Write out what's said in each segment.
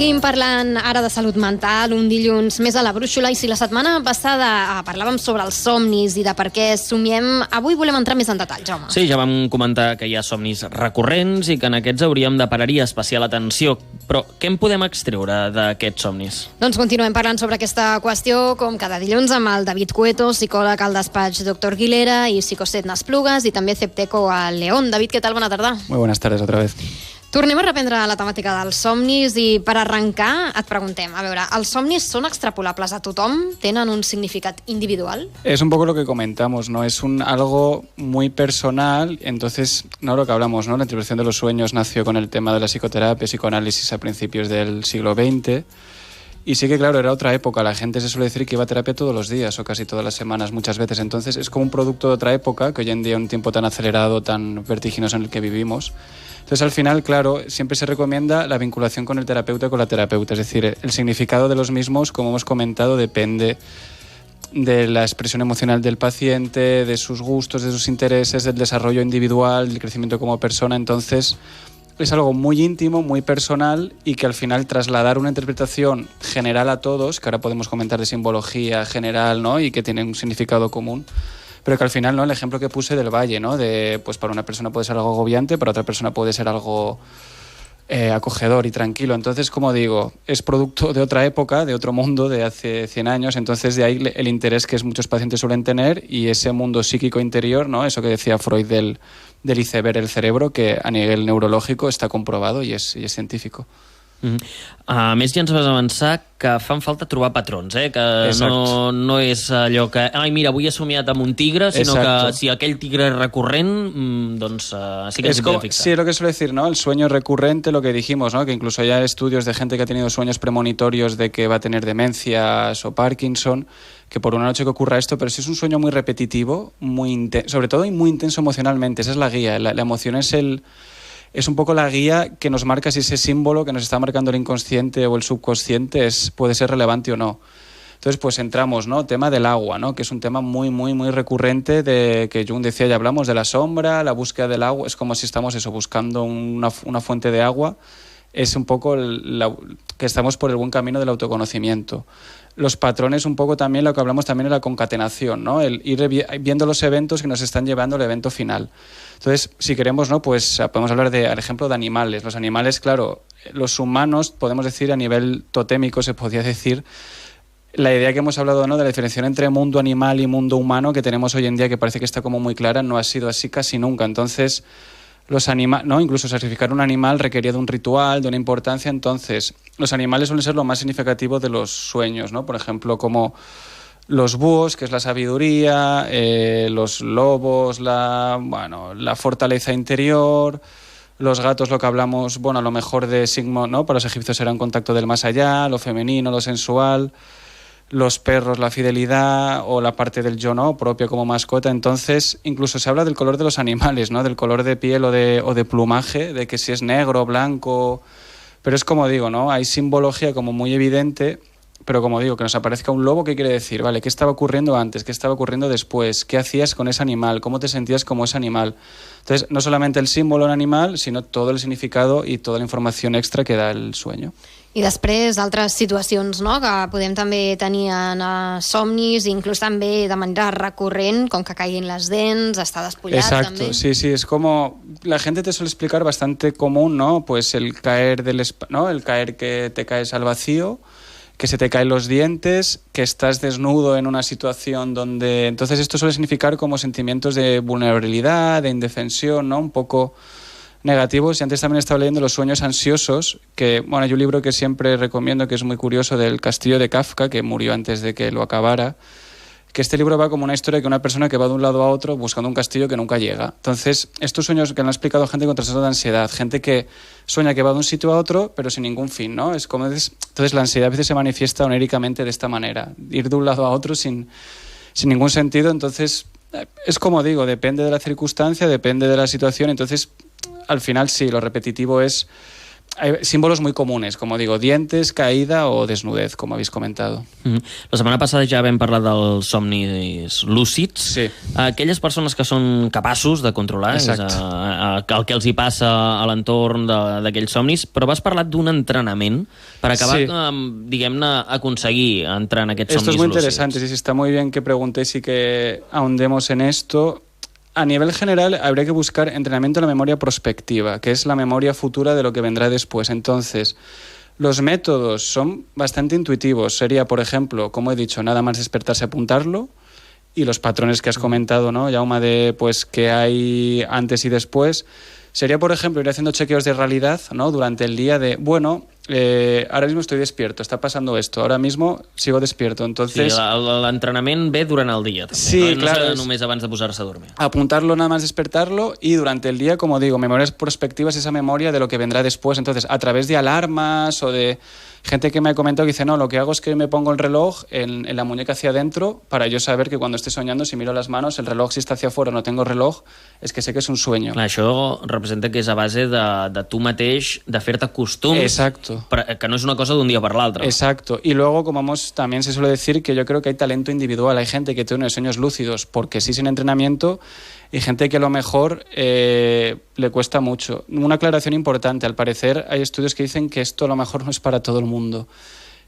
Seguim parlant ara de salut mental, un dilluns més a la brúixola, i si la setmana passada parlàvem sobre els somnis i de per què somiem, avui volem entrar més en detall, Jaume. Sí, ja vam comentar que hi ha somnis recurrents i que en aquests hauríem de parar-hi especial atenció. Però què en podem extreure d'aquests somnis? Doncs continuem parlant sobre aquesta qüestió, com cada dilluns, amb el David Cueto, psicòleg al despatx Dr. Guilera, i psicocet N'Esplugues, i també Cepteco al León. David, què tal? Bona tarda. Muy buenas tardes otra vez. Tornem a reprendre la temàtica dels somnis i per arrencar et preguntem, a veure, ¿els somnis són extrapolables a tothom? ¿Tenen un significat individual? Es un poco lo que comentamos, ¿no? Es algo muy personal, entonces, no lo que hablamos, ¿no? La interpretación de los sueños nació con el tema de la psicoterapia, psicoanálisis a principios del siglo XX. Y sí que, claro, era otra época. La gente se suele decir que iba a terapia todos los días o casi todas las semanas, muchas veces. Entonces, es como un producto de otra época, que hoy en día, un tiempo tan acelerado, tan vertiginoso en el que vivimos. Entonces, al final, claro, siempre se recomienda la vinculación con el terapeuta o con la terapeuta. Es decir, el significado de los mismos, como hemos comentado, depende de la expresión emocional del paciente, de sus gustos, de sus intereses, del desarrollo individual, del crecimiento como persona. Entonces, es algo muy íntimo, muy personal, y que al final trasladar una interpretación general a todos, que ahora podemos comentar de simbología general, ¿no? Y que tiene un significado común, pero que al final, ¿no? El ejemplo que puse del valle, ¿no? Pues para una persona puede ser algo agobiante, para otra persona puede ser algo acogedor y tranquilo. Entonces, como digo, es producto de otra época, de otro mundo, de hace 100 años. Entonces, de ahí el interés que muchos pacientes suelen tener, y ese mundo psíquico interior, ¿no? Eso que decía Freud del iceberg, el cerebro, que a nivel neurológico está comprobado y es científico. A més, ja ens vas avançar que fan falta trobar patrons, que no és allò que, ai, mira, avui he somiat amb un tigre, sinó que si aquell tigre és recurrent, doncs sí que ens hi podem fixar. Sí, es lo que suele decir, ¿no? El sueño recurrente, lo que dijimos, ¿no? Que incluso hay estudios de gente que ha tenido sueños premonitorios de que va a tener demencias o Parkinson, que por una noche que ocurra esto, pero si es un sueño muy repetitivo, sobre todo y muy intenso emocionalmente, esa es la guía. La emoción es un poco la guía que nos marca si ese símbolo que nos está marcando el inconsciente o el subconsciente puede ser relevante o no. Entonces, pues entramos, ¿no? Tema del agua, ¿no? Que es un tema muy, muy, muy recurrente, de que Jung decía, ya hablamos de la sombra, la búsqueda del agua. Es como si estamos buscando una fuente de agua. Es un poco que estamos por el buen camino del autoconocimiento. Los patrones, un poco también lo que hablamos también de la concatenación, ¿no? El ir viendo los eventos que nos están llevando al evento final. Entonces, si queremos, ¿no? Pues podemos hablar al ejemplo de animales. Los animales, claro, los humanos, podemos decir a nivel totémico, se podría decir, la idea que hemos hablado, ¿no? De la diferenciación entre mundo animal y mundo humano que tenemos hoy en día, que parece que está como muy clara, no ha sido así casi nunca. Entonces, ¿no? Incluso sacrificar un animal requería de un ritual, de una importancia. Entonces, los animales suelen ser lo más significativo de los sueños, ¿no? Por ejemplo, como los búhos, que es la sabiduría, los lobos, la fortaleza interior, los gatos, lo que hablamos, a lo mejor de signo, ¿no? Para los egipcios era un contacto del más allá, lo femenino, lo sensual. Los perros, la fidelidad, o la parte del yo, ¿no? Propia como mascota. Entonces, incluso se habla del color de los animales, ¿no? Del color de piel o de plumaje, de que si es negro, blanco. Pero es como digo, ¿no? Hay simbología como muy evidente, pero como digo, que nos aparezca un lobo, ¿qué quiere decir? Vale, ¿qué estaba ocurriendo antes? ¿Qué estaba ocurriendo después? ¿Qué hacías con ese animal? ¿Cómo te sentías como ese animal? Entonces, no solamente el símbolo en animal, sino todo el significado y toda la información extra que da el sueño. I després altres situacions, no?, que podem també tenir en somnis, inclús també de manera recurrent, com que caiguin les dents, estar despullat. Exacto, també. Sí, es como la gente te suele explicar bastante común, ¿no? Pues el caer ¿no? El caer que te caes al vacío, que se te caen los dientes, que estás desnudo en una situación donde... Entonces esto suele significar como sentimientos de vulnerabilidad, de indefensión, ¿no? Un poco negativos. Y antes también estaba leyendo los sueños ansiosos, que, hay un libro que siempre recomiendo, que es muy curioso, del Castillo de Kafka, que murió antes de que lo acabara, que este libro va como una historia de una persona que va de un lado a otro buscando un castillo que nunca llega. Entonces, estos sueños que han explicado gente con trastorno de ansiedad, gente que sueña que va de un sitio a otro, pero sin ningún fin, ¿no? Entonces, la ansiedad a veces se manifiesta oníricamente de esta manera, ir de un lado a otro sin ningún sentido. Entonces, es como digo, depende de la circunstancia, depende de la situación. Entonces, al final sí, lo repetitivo es hay símbolos muy comunes, como digo, dientes, caída o desnudez, como habéis comentado. La setmana passada ja vam parlar dels somnis lúcids. Sí. Aquelles persones que són capaços de controlar el que els hi passa a l'entorn d'aquells somnis, però vas parlar d'un entrenament per acabar, diguem-ne, aconseguir entrar en aquests somnis lúcids. Esto es muy interesante, sí, está muy bien que preguntéis y que ahondemos en esto. A nivel general, habría que buscar entrenamiento en la memoria prospectiva, que es la memoria futura de lo que vendrá después. Entonces, los métodos son bastante intuitivos. Sería, por ejemplo, como he dicho, nada más despertarse, apuntarlo. Y los patrones que has comentado, ¿no, Jaume, de pues qué hay antes y después. Sería, por ejemplo, ir haciendo chequeos de realidad, ¿no? Durante el día de, bueno, ahora mismo estoy despierto, está pasando esto, ahora mismo sigo despierto, entonces... Sí, l'entrenament ve durant el dia, també. Sí, no claro. No només abans de posar-se a dormir. Apuntarlo, nada más despertarlo, y durante el día, como digo, memorias prospectivas, esa memoria de lo que vendrá después. Entonces, a través de alarmas o de gente que me ha comentado que dice, no, lo que hago es que me pongo el reloj en la muñeca hacia adentro para yo saber que cuando esté soñando, si miro las manos, el reloj si está hacia afuera o no tengo reloj, es que sé que es un sueño. Clar, això representa que és a base de tu mateix, de fer-te costums. Exacto. Que no és una cosa d'un dia per l'altre. Exacto. Y luego, como también se suele decir, que yo creo que hay talento individual. Hay gente que tiene sueños lúcidos porque sí sin entrenamiento y gente que a lo mejor le cuesta mucho. Una aclaración importante. Al parecer hay estudios que dicen que esto a lo mejor no es para todo el mundo.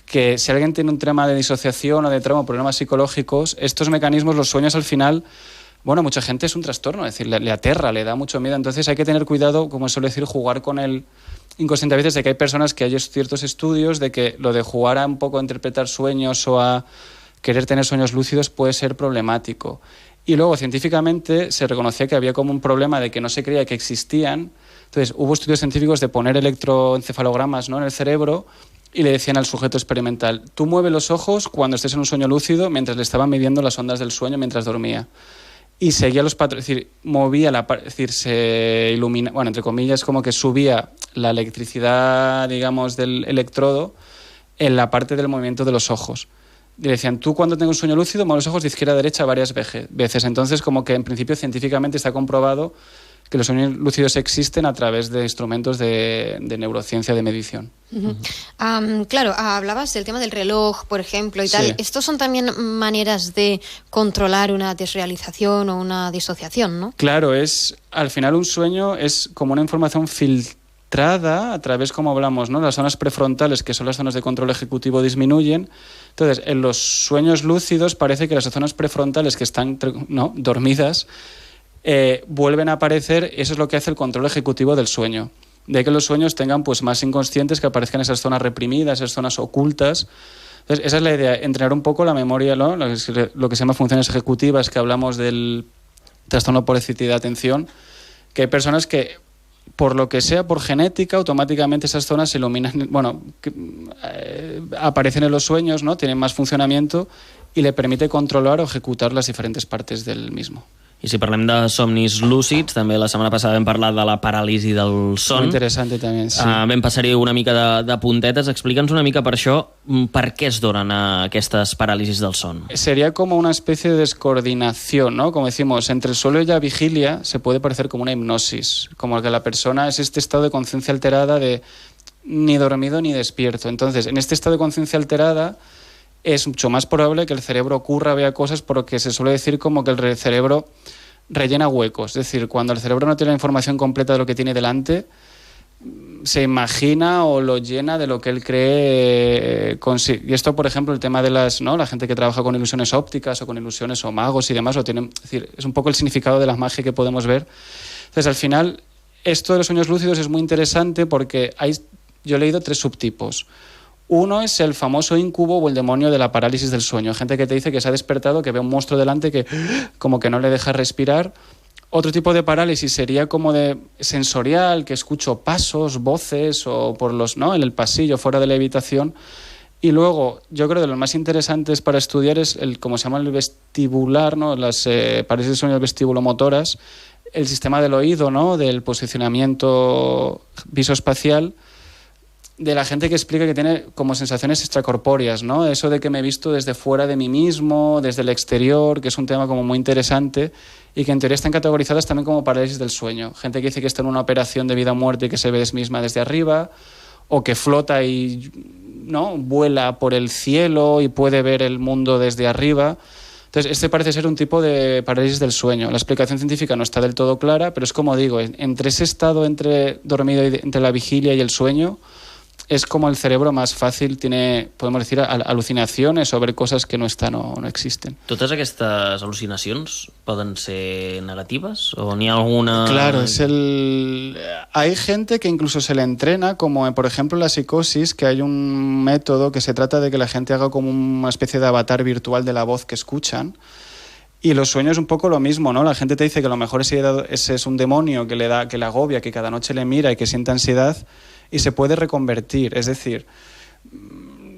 Que si alguien tiene un tema de disociación o de trauma, problemas psicológicos, estos mecanismos, los sueños al final... Bueno, mucha gente es un trastorno, es decir, le aterra, le da mucho miedo. Entonces hay que tener cuidado, como suele decir, jugar con el inconsciente. A veces de que hay personas que hay ciertos estudios de que lo de jugar a un poco a interpretar sueños o a querer tener sueños lúcidos puede ser problemático. Y luego, científicamente, se reconocía que había como un problema de que no se creía que existían. Entonces, hubo estudios científicos de poner electroencefalogramas, ¿no?, en el cerebro y le decían al sujeto experimental, tú mueve los ojos cuando estés en un sueño lúcido, mientras le estaban midiendo las ondas del sueño mientras dormía. Y seguía los patrones, es decir, movía es decir, se ilumina, bueno, entre comillas, como que subía la electricidad, digamos, del electrodo en la parte del movimiento de los ojos. Y le decían, tú cuando tengas un sueño lúcido, mueve los ojos de izquierda a derecha varias veces. Entonces, como que en principio científicamente está comprobado que los sueños lúcidos existen a través de instrumentos de neurociencia, de medición. Claro, hablabas del tema del reloj, por ejemplo, y tal. Sí. Estos son también maneras de controlar una desrealización o una disociación, ¿no? Claro, al final un sueño es como una información filtrada a través, como hablamos, ¿no?, las zonas prefrontales, que son las zonas de control ejecutivo, disminuyen. Entonces, en los sueños lúcidos parece que las zonas prefrontales que están dormidas vuelven a aparecer. Eso es lo que hace el control ejecutivo del sueño. De que los sueños tengan pues más inconscientes, que aparezcan esas zonas reprimidas, esas zonas ocultas. Entonces, esa es la idea, entrenar un poco la memoria, ¿no?, lo que se llama funciones ejecutivas, que hablamos del trastorno por déficit de atención, que hay personas que, por lo que sea, por genética, automáticamente esas zonas se iluminan, bueno, aparecen en los sueños, ¿no?, tienen más funcionamiento y le permite controlar o ejecutar las diferentes partes del mismo. I si parlem de somnis lúcids, també la setmana passada vam parlar de la paràlisi del son. Muy interesante también, sí. Vam passar-hi una mica de puntetes. Explica'ns una mica per això, per què es donen aquestes paràlisis del son. Sería como una especie de descoordinación, ¿no? Como decimos, entre el sueño y la vigilia se puede parecer como una hipnosis, como que la persona es este estado de conciencia alterada de ni dormido ni despierto. Entonces, en este estado de conciencia alterada es mucho más probable que el cerebro ocurra, vea cosas, porque se suele decir como que el cerebro rellena huecos. Es decir, cuando el cerebro no tiene la información completa de lo que tiene delante, se imagina o lo llena de lo que él cree. Y esto, por ejemplo, el tema de la gente que trabaja con ilusiones ópticas o con ilusiones o magos y demás, es decir, es un poco el significado de la magia que podemos ver. Entonces, al final, esto de los sueños lúcidos es muy interesante porque yo he leído 3 subtipos. Uno es el famoso íncubo o el demonio de la parálisis del sueño. Gente que te dice que se ha despertado, que ve un monstruo delante que como que no le deja respirar. Otro tipo de parálisis sería como de sensorial, que escucho pasos, voces o en el pasillo, fuera de la habitación. Y luego, yo creo que de los más interesantes para estudiar es como se llama el vestibular, ¿no?, las parálisis del sueño vestibulomotoras, el sistema del oído, ¿no?, del posicionamiento visoespacial, de la gente que explica que tiene como sensaciones extracorpóreas, ¿no? Eso de que me he visto desde fuera de mí mismo, desde el exterior, que es un tema como muy interesante y que en teoría están categorizadas también como parálisis del sueño. Gente que dice que está en una operación de vida o muerte y que se ve misma desde arriba, o que flota y, ¿no?, vuela por el cielo y puede ver el mundo desde arriba. Entonces, este parece ser un tipo de parálisis del sueño. La explicación científica no está del todo clara, pero es como digo, entre ese estado entre dormido y entre la vigilia y el sueño, es como el cerebro más fácil tiene, podemos decir, alucinaciones sobre cosas que no están o no existen. Totes aquestes al·lucinacions poden ser negatives o n'hi ha alguna...? Claro, hay gente que incluso se le entrena, como por ejemplo la psicosis, que hay un método que se trata de que la gente haga como una especie de avatar virtual de la voz que escuchan. Y los sueños es un poco lo mismo, ¿no? La gente te dice que a lo mejor ese es un demonio que le agobia, que cada noche le mira y que siente ansiedad, y se puede reconvertir. Es decir,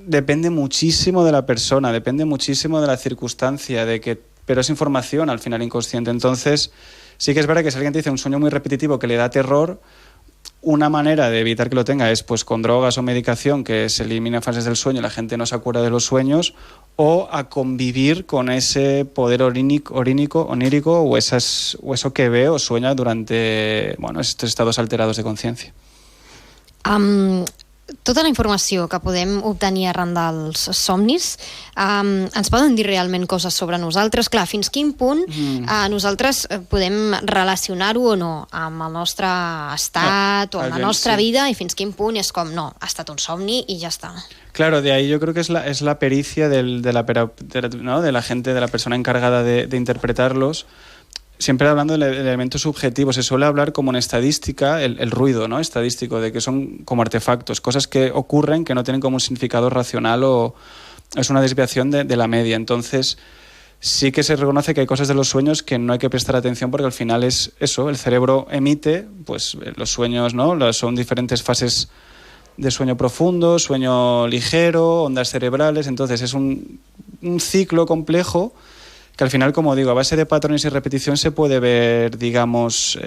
depende muchísimo de la persona, depende muchísimo de la circunstancia, pero es información al final inconsciente. Entonces, sí que es verdad que si alguien te dice un sueño muy repetitivo que le da terror, una manera de evitar que lo tenga es pues con drogas o medicación que se eliminen fases del sueño y la gente no se acuerda de los sueños, o a convivir con ese poder onírico o eso que ve o sueña durante estos estados alterados de conciencia. Tota la informació que podem obtenir arran dels somnis ens poden dir realment coses sobre nosaltres? Clar, fins quin punt nosaltres podem relacionar-ho o no amb el nostre estat o amb la nostra vida, i fins quin punt és com, no, ha estat un somni i ja està. Claro, de ahí yo creo que es la pericia de la gente, de la persona encargada de interpretarlos. Siempre hablando del elemento subjetivo, se suele hablar como en estadística el ruido, ¿no?, estadístico, de que son como artefactos, cosas que ocurren que no tienen como un significado racional o es una desviación de la media. Entonces, sí que se reconoce que hay cosas de los sueños que no hay que prestar atención porque al final es eso, el cerebro emite, pues los sueños, ¿no?, son diferentes fases de sueño profundo, sueño ligero, ondas cerebrales. Entonces es un ciclo complejo que al final, como digo, a base de patrones y repetición se puede ver, digamos,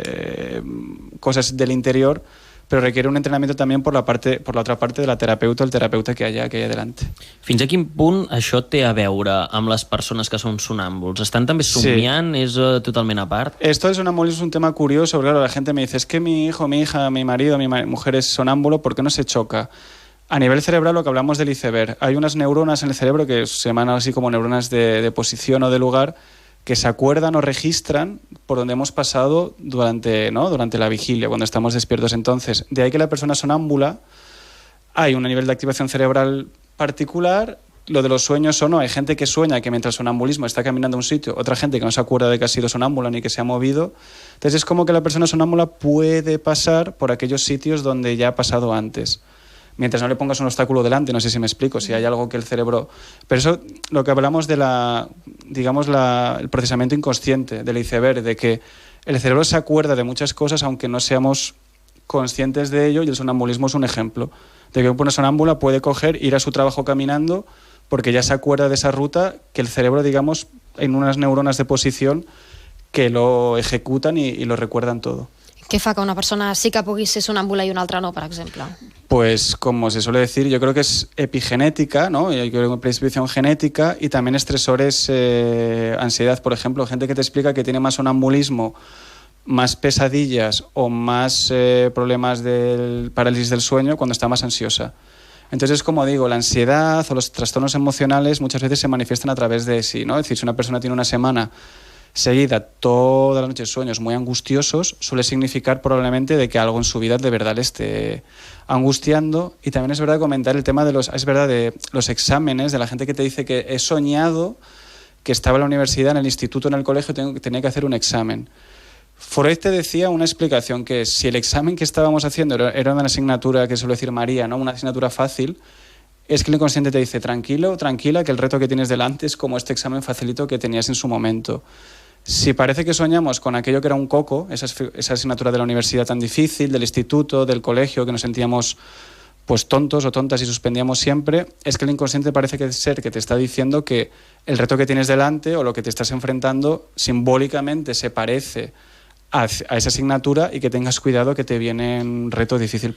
cosas del interior, pero requiere un entrenamiento también por la otra parte de la terapeuta o el terapeuta que haya delante. Fins a quin punt això té a veure amb les persones que són sonàmbuls? Estan també somiant? Sí. És totalment a part? Esto del sonambulismo es un tema curioso, porque claro, la gente me dice, es que mi hijo, mi hija, mi marido, mi mujer es sonámbulo, ¿por qué no se choca? A nivel cerebral, lo que hablamos del iceberg, hay unas neuronas en el cerebro que se llaman así como neuronas de posición o de lugar, que se acuerdan o registran por donde hemos pasado durante la vigilia, cuando estamos despiertos. Entonces, de ahí que la persona sonámbula, hay un nivel de activación cerebral particular. Lo de los sueños o no, hay gente que sueña que mientras el sonambulismo está caminando a un sitio, otra gente que no se acuerda de que ha sido sonámbula ni que se ha movido. Entonces es como que la persona sonámbula puede pasar por aquellos sitios donde ya ha pasado antes, mientras no le pongas un obstáculo delante. No sé si me explico, si hay algo que el cerebro... Pero eso, lo que hablamos de el procesamiento inconsciente del iceberg, de que el cerebro se acuerda de muchas cosas aunque no seamos conscientes de ello, y el sonambulismo es un ejemplo de que una sonámbula puede ir a su trabajo caminando porque ya se acuerda de esa ruta, que el cerebro, digamos, en unas neuronas de posición que lo ejecutan y lo recuerdan todo. Què fa que una persona sí que pugui ser sonàmbula i una altra no, per exemple? Pues como se suele decir, yo creo que es epigenética, ¿no? Yo creo que predisposición genética y también estresores, ansiedad, por ejemplo, gente que te explica que tiene más sonambulismo, más pesadillas o más problemas del parálisis del sueño cuando está más ansiosa. Entonces, como digo, la ansiedad o los trastornos emocionales muchas veces se manifiestan a través de sí, ¿no? Es decir, si una persona tiene una semana seguida todas las noches sueños muy angustiosos, suele significar probablemente de que algo en su vida de verdad le esté angustiando. Y también es verdad comentar el tema de los exámenes, de la gente que te dice que he soñado que estaba en la universidad, en el instituto, en el colegio, tenía que hacer un examen. Freud te decía una explicación, que si el examen que estábamos haciendo era una asignatura que suele decir María, ¿no?, una asignatura fácil, es que el inconsciente te dice, tranquilo, tranquila, que el reto que tienes delante es como este examen facilito que tenías en su momento. Si parece que soñamos con aquello que era un coco, esa asignatura de la universidad tan difícil, del instituto, del colegio, que nos sentíamos pues tontos o tontas y suspendíamos siempre, es que el inconsciente parece que te está diciendo que el reto que tienes delante o lo que te estás enfrentando simbólicamente se parece a esa asignatura y que tengas cuidado que te viene un reto difícil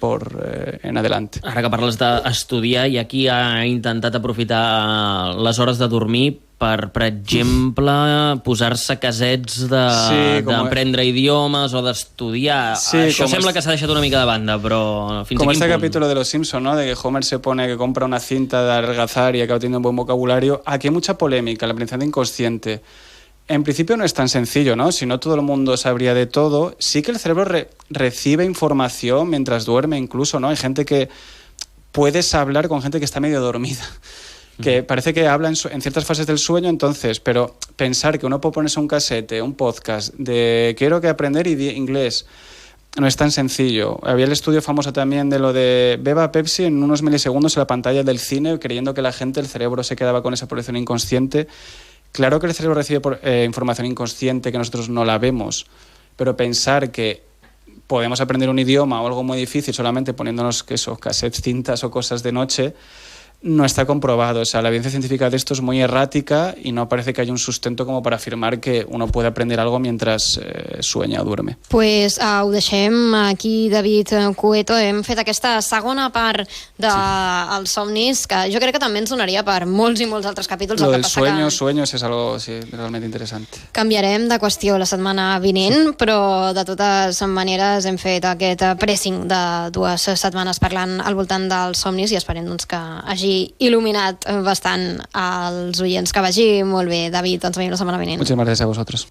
en adelante. Ara que parles d'estudiar, i aquí ha intentat aprofitar les hores de dormir per exemple, posar-se casets d'aprendre idiomes o d'estudiar. Sí, això sembla que s'ha deixat una mica de banda, però fins a quin punt? Como este capítulo de Los Simpson, ¿no? De que Homer se pone que compra una cinta de adelgazar y acaba teniendo un buen vocabulario. Aquí hay mucha polémica, el aprendizaje inconsciente. En principio no es tan sencillo, ¿no? Si no, todo el mundo sabría de todo. Sí que el cerebro recibe información mientras duerme incluso, ¿no? Hay gente que... Puedes hablar con gente que está medio dormida, que parece que habla en ciertas fases del sueño, entonces, pero pensar que uno puede ponerse un casete, un podcast de quiero que aprender inglés, no es tan sencillo. Había el estudio famoso también de lo de beba Pepsi en unos milisegundos en la pantalla del cine, creyendo que el cerebro se quedaba con esa proyección inconsciente. Claro que el cerebro recibe información inconsciente que nosotros no la vemos, pero pensar que podemos aprender un idioma o algo muy difícil solamente poniéndonos cassettes, cintas o cosas de noche, no está comprobado. O sea, la evidencia científica de esto es muy errática y no parece que haya un sustento como para afirmar que uno puede aprender algo mientras sueña o duerme. Pues ho deixem aquí, David Cueto. Hem fet aquesta segona part dels somnis, que jo crec que també ens donaria per molts i molts altres capítols. Lo del sueños es algo realmente interesante. Canviarem de qüestió la setmana vinent, però de totes maneres hem fet aquest pressing de 2 setmanes parlant al voltant dels somnis i esperem doncs, que hagi il·luminat bastant als oients. Que vagi molt bé, David. Ens veiem la setmana vinent. Muchas gracias a vosotros.